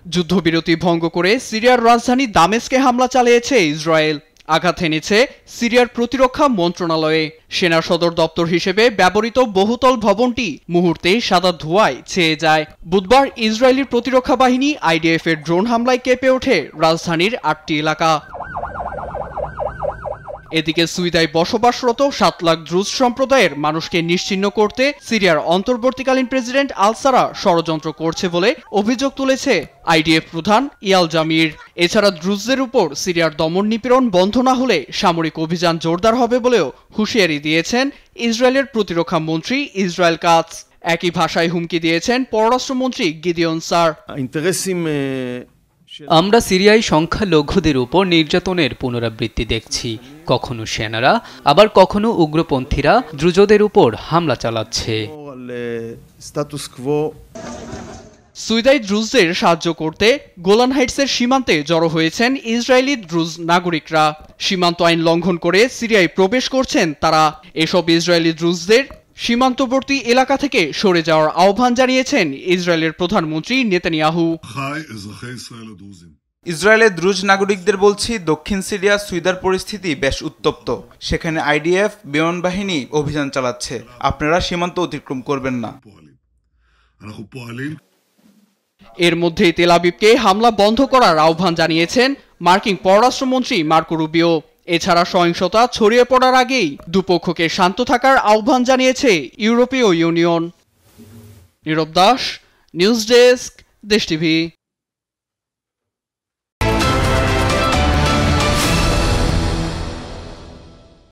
যুদ্ধবিরতি ভঙ্গ করে সিরিয়ার রাজধানী দামেস্কে হামলা চালিয়েছে ইসরায়েল। আঘাত হেনেছে সিরিয়ার প্রতিরক্ষা মন্ত্রণালয়ে। সেনা সদর দপ্তর হিসেবে ব্যবহৃত বহুতল ভবনটি মুহূর্তে সাদা ধোঁয়ায় ছেয়ে যায়। বুধবার ইসরায়েলি প্রতিরক্ষা বাহিনী আইডিএফ এর ড্রোন হামলায় কেঁপে ওঠে রাজধানীর ৮টি এলাকা। এদিকে সুইদায় বসবাসরত ৭ লাখ দ্রুজ সম্প্রদায়ের মানুষকে নিশ্চিহ্ন করতে সিরিয়ার অন্তর্বর্তীকালীন প্রেসিডেন্ট আল সারা ষড়যন্ত্র করছে বলে অভিযোগ তুলেছে আইডিএফ প্রধান ইয়াল জামির। এছাড়া দ্রুজদের উপর সিরিয়ার দমন নিপীড়ন বন্ধ না হলে সামরিক অভিযান জোরদার হবে বলেও হুঁশিয়ারি দিয়েছেন ইসরায়েলের প্রতিরক্ষা মন্ত্রী ইসরায়েল কাটজ। একই ভাষায় হুমকি দিয়েছেন পররাষ্ট্রমন্ত্রী গিদিয়ন সার। আমরা সিরিয়ায় সংখ্যালঘুদের উপর নির্যাতনের পুনরাবৃত্তি দেখছি। কখনো সেনারা আবার কখনো উগ্রপন্থীরা দ্রুজদের উপর হামলা চালাচ্ছে। সুইদায় দ্রুজদের সাহায্য করতে গোলান হাইটসের সীমান্তে জড়ো হয়েছেন ইসরায়েলি দ্রুজ নাগরিকরা। সীমান্ত আইন লঙ্ঘন করে সিরিয়ায় প্রবেশ করছেন তারা। এসব ইসরায়েলি দ্রুজদের সীমান্তবর্তী এলাকা থেকে সরে যাওয়ার আহ্বান জানিয়েছেন ইসরায়েলের প্রধানমন্ত্রী নেতানিয়াহু। ইসরায়েলের দ্রুজ নাগরিকদের বলছি, দক্ষিণ সিরিয়া সুইদার পরিস্থিতি বেশ উত্তপ্ত। সেখানে আইডিএফ বিমান বাহিনী অভিযান চালাচ্ছে। আপনারা সীমান্ত অতিক্রম করবেন না। এর মধ্যেই তেল আবিবকে হামলা বন্ধ করার আহ্বান জানিয়েছেন মার্কিন পররাষ্ট্রমন্ত্রী মার্কো রুবিও। এছাড়া সহিংসতা ছড়িয়ে পড়ার আগেই দুপক্ষকে শান্ত থাকার আহ্বান জানিয়েছে ইউরোপীয় ইউনিয়ন। নীরব দাস, নিউজ ডেস্ক, দেশ টিভি।